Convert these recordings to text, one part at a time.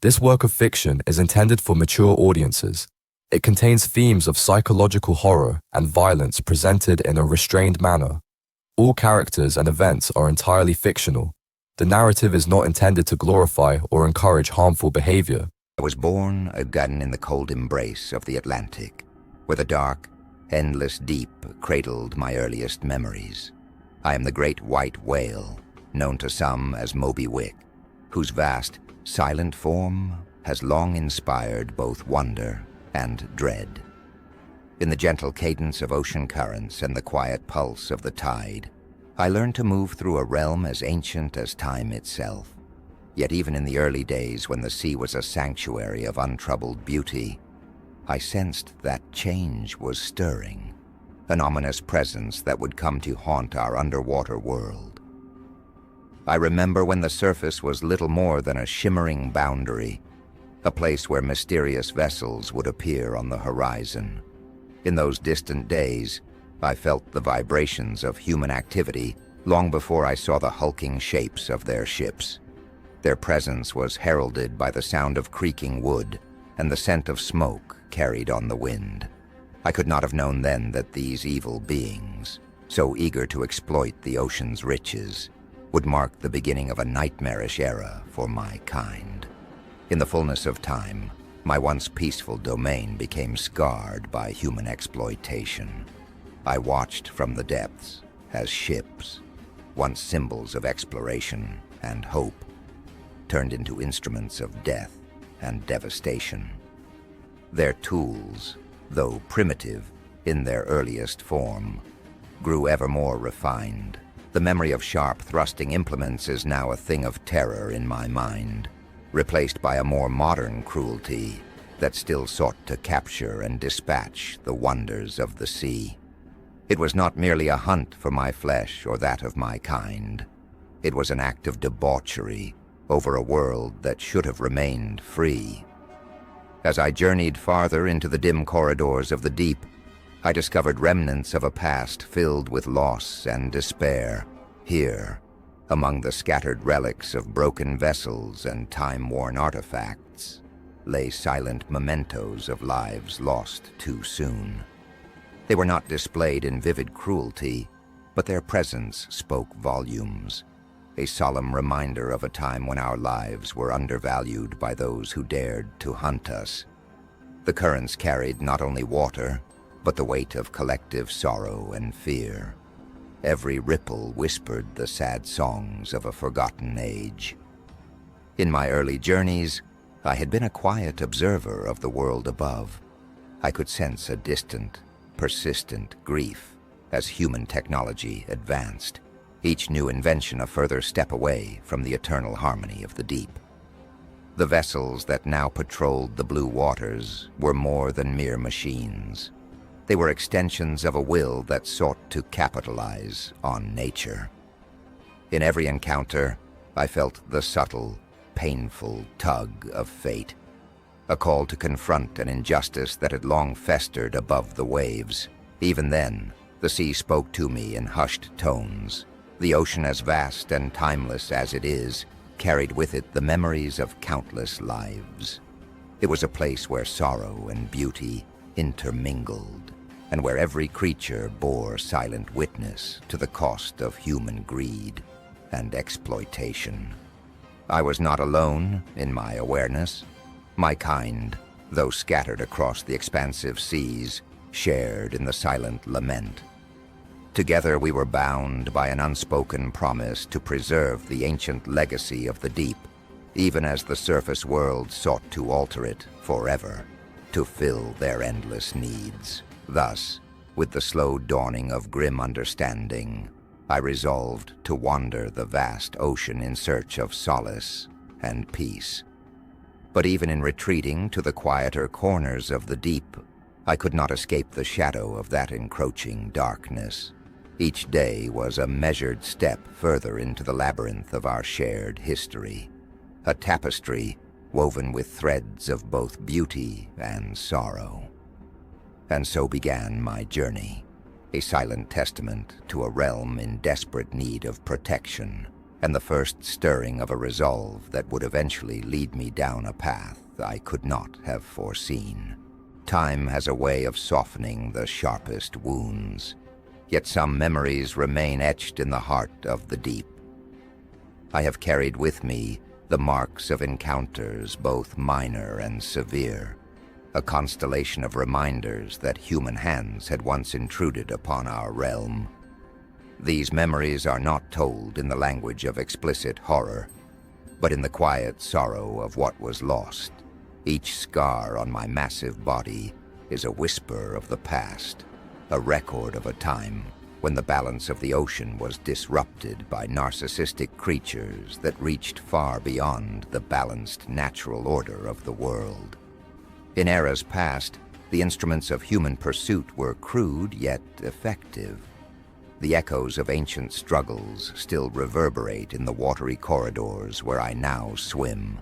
This work of fiction is intended for mature audiences. It contains themes of psychological horror and violence presented in a restrained manner. All characters and events are entirely fictional. The narrative is not intended to glorify or encourage harmful behavior. I was born again in the cold embrace of the Atlantic, where the dark, endless deep cradled my earliest memories. I am the great white whale, known to some as Moby Wick, whose vast, silent form has long inspired both wonder and dread. In the gentle cadence of ocean currents and the quiet pulse of the tide, I learned to move through a realm as ancient as time itself. Yet even in the early days when the sea was a sanctuary of untroubled beauty, I sensed that change was stirring, an ominous presence that would come to haunt our underwater world. I remember when the surface was little more than a shimmering boundary, a place where mysterious vessels would appear on the horizon. In those distant days, I felt the vibrations of human activity long before I saw the hulking shapes of their ships. Their presence was heralded by the sound of creaking wood and the scent of smoke carried on the wind. I could not have known then that these evil beings, so eager to exploit the ocean's riches, would mark the beginning of a nightmarish era for my kind. In the fullness of time, my once peaceful domain became scarred by human exploitation. I watched from the depths as ships, once symbols of exploration and hope, turned into instruments of death and devastation. Their tools, though primitive in their earliest form, grew ever more refined. The memory of sharp thrusting implements is now a thing of terror in my mind, replaced by a more modern cruelty that still sought to capture and dispatch the wonders of the sea. It was not merely a hunt for my flesh or that of my kind. It was an act of debauchery over a world that should have remained free. As I journeyed farther into the dim corridors of the deep, I discovered remnants of a past filled with loss and despair. Here, among the scattered relics of broken vessels and time-worn artifacts, lay silent mementos of lives lost too soon. They were not displayed in vivid cruelty, but their presence spoke volumes, a solemn reminder of a time when our lives were undervalued by those who dared to hunt us. The currents carried not only water, but the weight of collective sorrow and fear. Every ripple whispered the sad songs of a forgotten age. In my early journeys, I had been a quiet observer of the world above. I could sense a distant, persistent grief as human technology advanced, each new invention a further step away from the eternal harmony of the deep. The vessels that now patrolled the blue waters were more than mere machines. They were extensions of a will that sought to capitalize on nature. In every encounter, I felt the subtle, painful tug of fate, a call to confront an injustice that had long festered above the waves. Even then, the sea spoke to me in hushed tones. The ocean, as vast and timeless as it is, carried with it the memories of countless lives. It was a place where sorrow and beauty intermingled, and where every creature bore silent witness to the cost of human greed and exploitation. I was not alone in my awareness. My kind, though scattered across the expansive seas, shared in the silent lament. Together we were bound by an unspoken promise to preserve the ancient legacy of the deep, even as the surface world sought to alter it forever, to fill their endless needs. Thus, with the slow dawning of grim understanding, I resolved to wander the vast ocean in search of solace and peace. But even in retreating to the quieter corners of the deep, I could not escape the shadow of that encroaching darkness. Each day was a measured step further into the labyrinth of our shared history, a tapestry woven with threads of both beauty and sorrow. And so began my journey, a silent testament to a realm in desperate need of protection and the first stirring of a resolve that would eventually lead me down a path I could not have foreseen. Time has a way of softening the sharpest wounds, yet some memories remain etched in the heart of the deep. I have carried with me the marks of encounters both minor and severe, a constellation of reminders that human hands had once intruded upon our realm. These memories are not told in the language of explicit horror, but in the quiet sorrow of what was lost. Each scar on my massive body is a whisper of the past, a record of a time when the balance of the ocean was disrupted by narcissistic creatures that reached far beyond the balanced natural order of the world. In eras past, the instruments of human pursuit were crude yet effective. The echoes of ancient struggles still reverberate in the watery corridors where I now swim.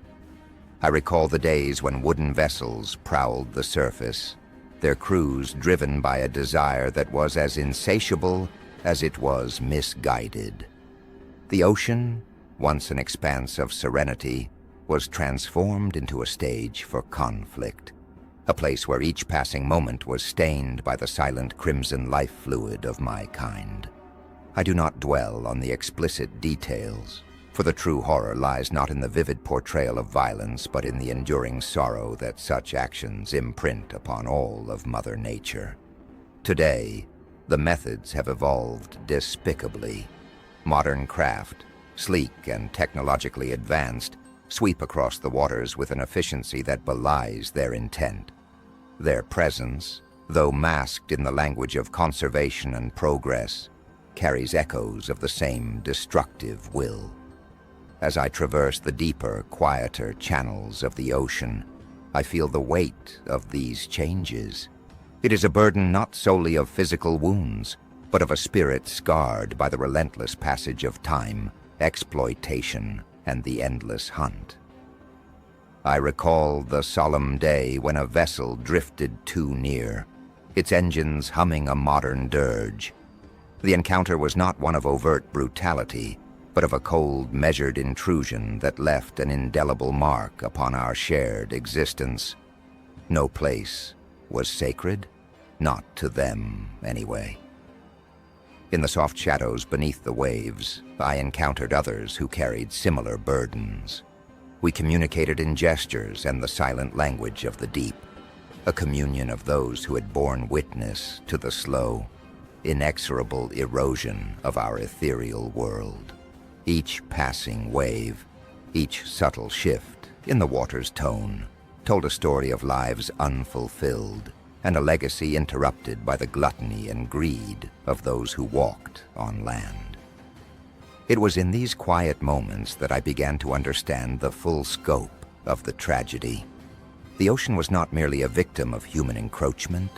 I recall the days when wooden vessels prowled the surface, their crews driven by a desire that was as insatiable as it was misguided. The ocean, once an expanse of serenity, was transformed into a stage for conflict, a place where each passing moment was stained by the silent crimson life fluid of my kind. I do not dwell on the explicit details, for the true horror lies not in the vivid portrayal of violence, but in the enduring sorrow that such actions imprint upon all of Mother Nature. Today, the methods have evolved despicably. Modern craft, sleek and technologically advanced, sweep across the waters with an efficiency that belies their intent. Their presence, though masked in the language of conservation and progress, carries echoes of the same destructive will. As I traverse the deeper, quieter channels of the ocean, I feel the weight of these changes. It is a burden not solely of physical wounds, but of a spirit scarred by the relentless passage of time, exploitation, and the endless hunt. I recall the solemn day when a vessel drifted too near, its engines humming a modern dirge. The encounter was not one of overt brutality, but of a cold, measured intrusion that left an indelible mark upon our shared existence. No place was sacred, not to them anyway. In the soft shadows beneath the waves, I encountered others who carried similar burdens. We communicated in gestures and the silent language of the deep, a communion of those who had borne witness to the slow, inexorable erosion of our ethereal world. Each passing wave, each subtle shift in the water's tone, told a story of lives unfulfilled and a legacy interrupted by the gluttony and greed of those who walked on land. It was in these quiet moments that I began to understand the full scope of the tragedy. The ocean was not merely a victim of human encroachment.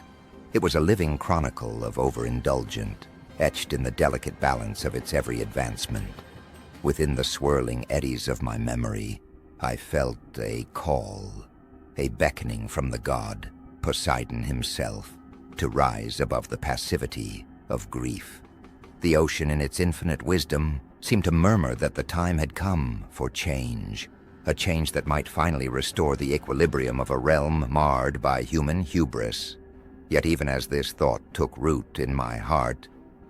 It was a living chronicle of overindulgent, etched in the delicate balance of its every advancement. Within the swirling eddies of my memory, I felt a call, a beckoning from the god, Poseidon himself, to rise above the passivity of grief. The ocean, in its infinite wisdom, seemed to murmur that the time had come for change, a change that might finally restore the equilibrium of a realm marred by human hubris. Yet even as this thought took root in my heart,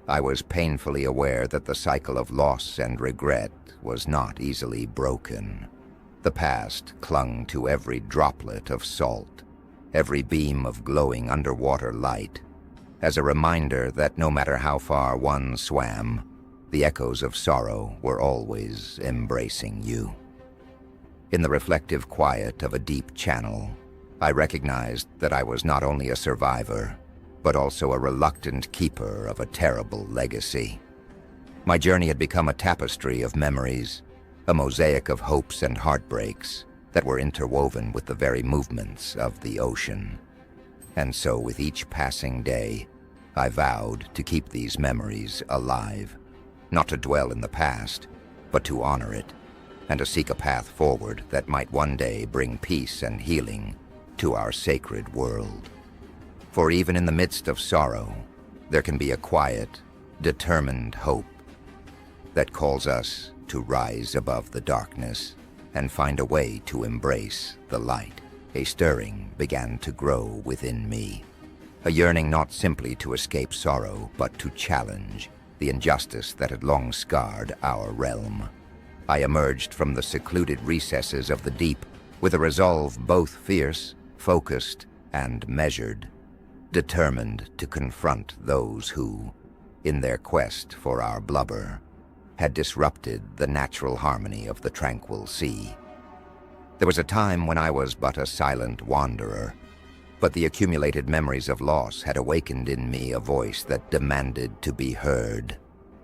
I was painfully aware that the cycle of loss and regret was not easily broken. The past clung to every droplet of salt, every beam of glowing underwater light, as a reminder that no matter how far one swam, the echoes of sorrow were always embracing you. In the reflective quiet of a deep channel, I recognized that I was not only a survivor, but also a reluctant keeper of a terrible legacy. My journey had become a tapestry of memories, a mosaic of hopes and heartbreaks that were interwoven with the very movements of the ocean. And so with each passing day, I vowed to keep these memories alive, not to dwell in the past, but to honor it, and to seek a path forward that might one day bring peace and healing to our sacred world. For even in the midst of sorrow, there can be a quiet, determined hope that calls us to rise above the darkness and find a way to embrace the light. A stirring began to grow within me, a yearning not simply to escape sorrow, but to challenge the injustice that had long scarred our realm. I emerged from the secluded recesses of the deep with a resolve both fierce, focused, and measured, determined to confront those who, in their quest for our blubber, had disrupted the natural harmony of the tranquil sea. There was a time when I was but a silent wanderer, but the accumulated memories of loss had awakened in me a voice that demanded to be heard,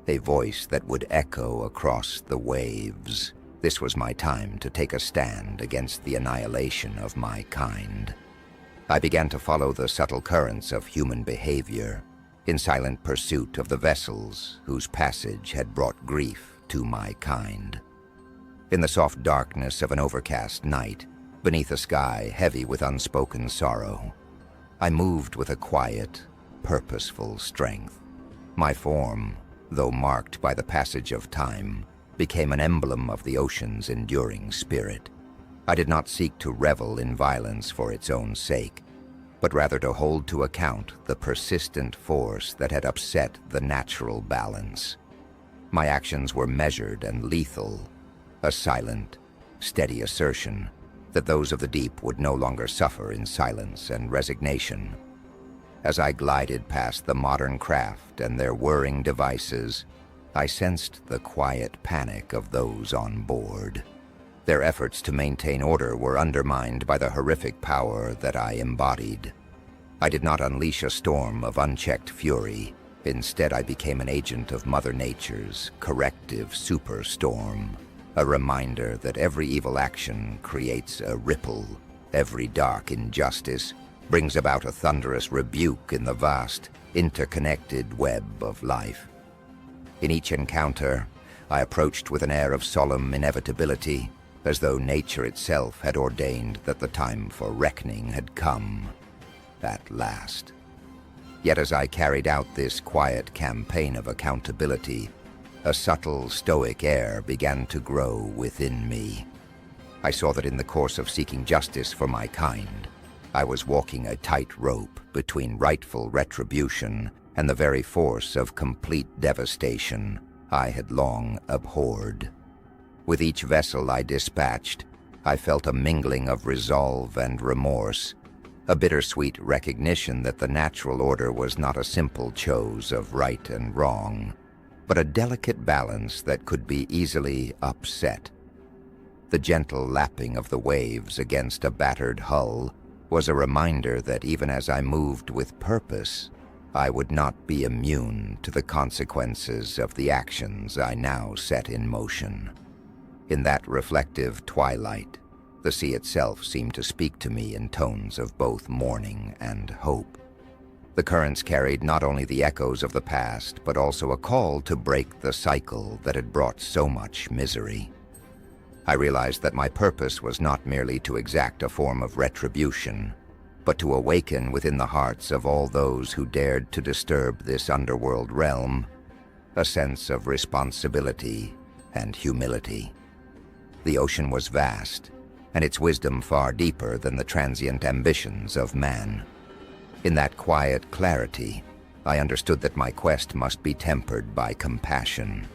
a voice that would echo across the waves. This was my time to take a stand against the annihilation of my kind. I began to follow the subtle currents of human behavior, in silent pursuit of the vessels whose passage had brought grief to my kind. In the soft darkness of an overcast night, beneath a sky heavy with unspoken sorrow, I moved with a quiet, purposeful strength. My form, though marked by the passage of time, became an emblem of the ocean's enduring spirit. I did not seek to revel in violence for its own sake, but rather to hold to account the persistent force that had upset the natural balance. My actions were measured and lethal, a silent, steady assertion that those of the deep would no longer suffer in silence and resignation. As I glided past the modern craft and their whirring devices, I sensed the quiet panic of those on board. Their efforts to maintain order were undermined by the horrific power that I embodied. I did not unleash a storm of unchecked fury. Instead, I became an agent of Mother Nature's corrective superstorm, a reminder that every evil action creates a ripple, every dark injustice brings about a thunderous rebuke in the vast, interconnected web of life. In each encounter, I approached with an air of solemn inevitability, as though nature itself had ordained that the time for reckoning had come at last. Yet as I carried out this quiet campaign of accountability, a subtle, stoic air began to grow within me. I saw that in the course of seeking justice for my kind, I was walking a tightrope between rightful retribution and the very force of complete devastation I had long abhorred. With each vessel I dispatched, I felt a mingling of resolve and remorse, a bittersweet recognition that the natural order was not a simple chose of right and wrong, but a delicate balance that could be easily upset. The gentle lapping of the waves against a battered hull was a reminder that even as I moved with purpose, I would not be immune to the consequences of the actions I now set in motion. In that reflective twilight, the sea itself seemed to speak to me in tones of both mourning and hope. The currents carried not only the echoes of the past, but also a call to break the cycle that had brought so much misery. I realized that my purpose was not merely to exact a form of retribution, but to awaken within the hearts of all those who dared to disturb this underworld realm a sense of responsibility and humility. The ocean was vast, and its wisdom far deeper than the transient ambitions of man. In that quiet clarity, I understood that my quest must be tempered by compassion,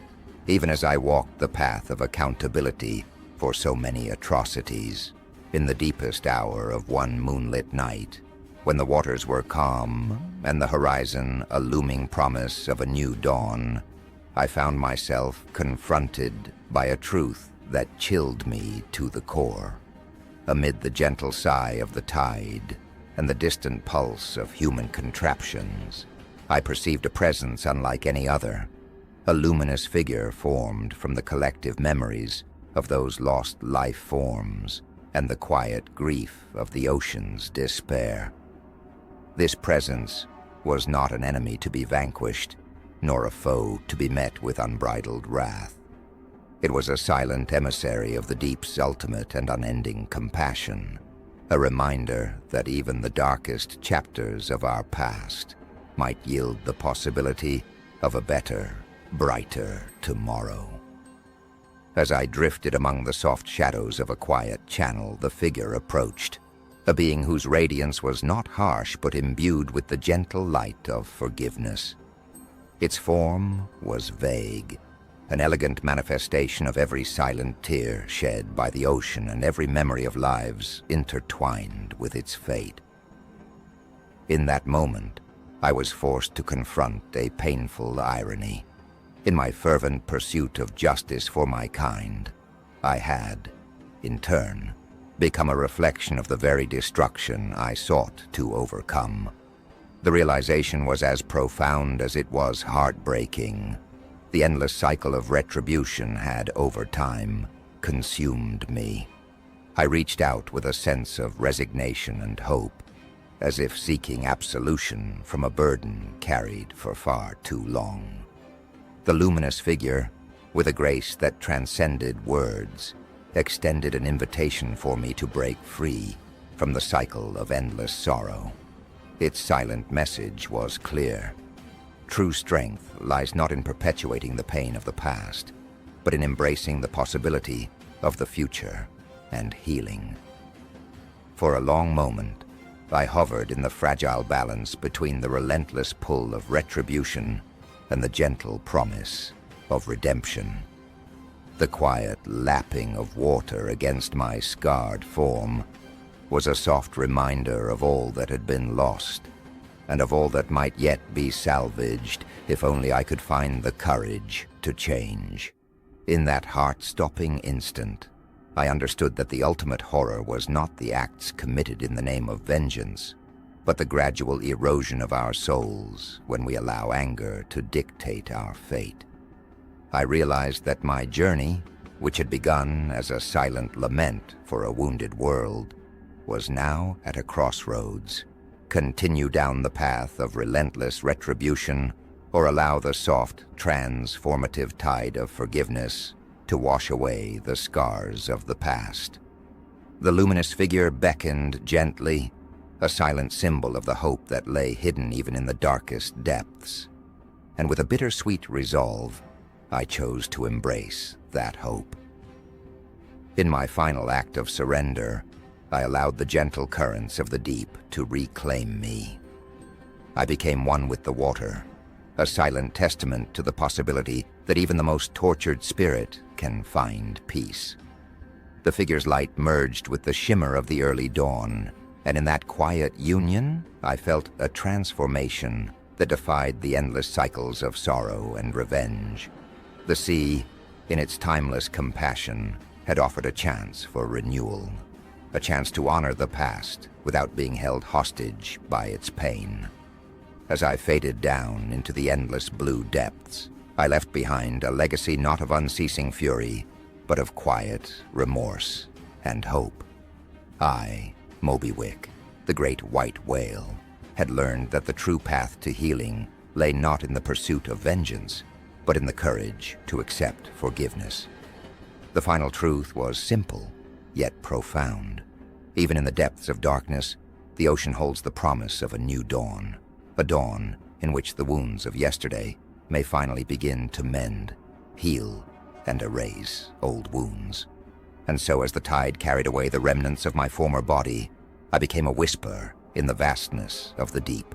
even as I walked the path of accountability for so many atrocities. In the deepest hour of one moonlit night, when the waters were calm and the horizon a looming promise of a new dawn, I found myself confronted by a truth that chilled me to the core. Amid the gentle sigh of the tide and the distant pulse of human contraptions, I perceived a presence unlike any other, a luminous figure formed from the collective memories of those lost life forms and the quiet grief of the ocean's despair. This presence was not an enemy to be vanquished, nor a foe to be met with unbridled wrath. It was a silent emissary of the deep's ultimate and unending compassion, a reminder that even the darkest chapters of our past might yield the possibility of a better, brighter tomorrow. As I drifted among the soft shadows of a quiet channel, the figure approached, a being whose radiance was not harsh but imbued with the gentle light of forgiveness. Its form was vague, an elegant manifestation of every silent tear shed by the ocean and every memory of lives intertwined with its fate. In that moment, I was forced to confront a painful irony. In my fervent pursuit of justice for my kind, I had, in turn, become a reflection of the very destruction I sought to overcome. The realization was as profound as it was heartbreaking. The endless cycle of retribution had, over time, consumed me. I reached out with a sense of resignation and hope, as if seeking absolution from a burden carried for far too long. The luminous figure, with a grace that transcended words, extended an invitation for me to break free from the cycle of endless sorrow. Its silent message was clear. True strength lies not in perpetuating the pain of the past, but in embracing the possibility of the future and healing. For a long moment, I hovered in the fragile balance between the relentless pull of retribution and the gentle promise of redemption. The quiet lapping of water against my scarred form was a soft reminder of all that had been lost, and of all that might yet be salvaged if only I could find the courage to change. In that heart-stopping instant, I understood that the ultimate horror was not the acts committed in the name of vengeance, but the gradual erosion of our souls when we allow anger to dictate our fate. I realized that my journey, which had begun as a silent lament for a wounded world, was now at a crossroads. Continue down the path of relentless retribution, or allow the soft, transformative tide of forgiveness to wash away the scars of the past. The luminous figure beckoned gently, a silent symbol of the hope that lay hidden even in the darkest depths. And with a bittersweet resolve, I chose to embrace that hope. In my final act of surrender, I allowed the gentle currents of the deep to reclaim me. I became one with the water, a silent testament to the possibility that even the most tortured spirit can find peace. The figure's light merged with the shimmer of the early dawn, and in that quiet union, I felt a transformation that defied the endless cycles of sorrow and revenge. The sea, in its timeless compassion, had offered a chance for renewal, a chance to honor the past without being held hostage by its pain. As I faded down into the endless blue depths, I left behind a legacy not of unceasing fury, but of quiet remorse and hope. I, Moby Wick, the great white whale, had learned that the true path to healing lay not in the pursuit of vengeance, but in the courage to accept forgiveness. The final truth was simple, yet profound. Even in the depths of darkness, the ocean holds the promise of a new dawn, a dawn in which the wounds of yesterday may finally begin to mend, heal, and erase old wounds. And so as the tide carried away the remnants of my former body, I became a whisper in the vastness of the deep,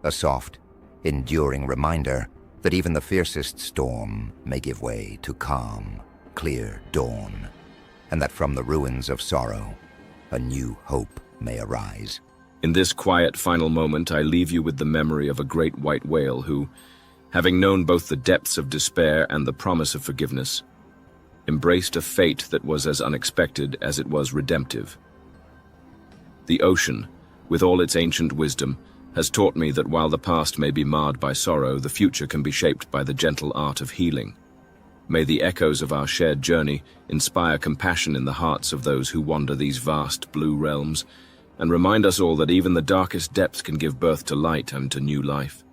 a soft, enduring reminder that even the fiercest storm may give way to calm, clear dawn, and that from the ruins of sorrow, a new hope may arise. In this quiet final moment, I leave you with the memory of a great white whale who, having known both the depths of despair and the promise of forgiveness, embraced a fate that was as unexpected as it was redemptive. The ocean, with all its ancient wisdom, has taught me that while the past may be marred by sorrow, the future can be shaped by the gentle art of healing. May the echoes of our shared journey inspire compassion in the hearts of those who wander these vast blue realms, and remind us all that even the darkest depths can give birth to light and to new life.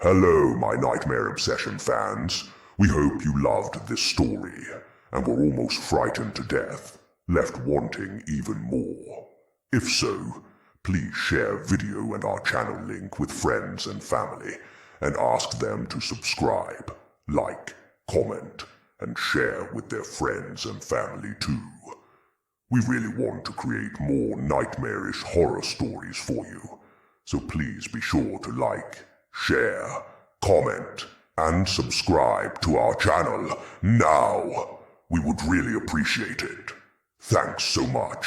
Hello, my Nightmare Obsession fans. We hope you loved this story, and were almost frightened to death, left wanting even more. If so, please share video and our channel link with friends and family, and ask them to subscribe, like, comment, and share with their friends and family too. We really want to create more nightmarish horror stories for you, so please be sure to like, share, comment, and subscribe to our channel now. We would really appreciate it. Thanks so much.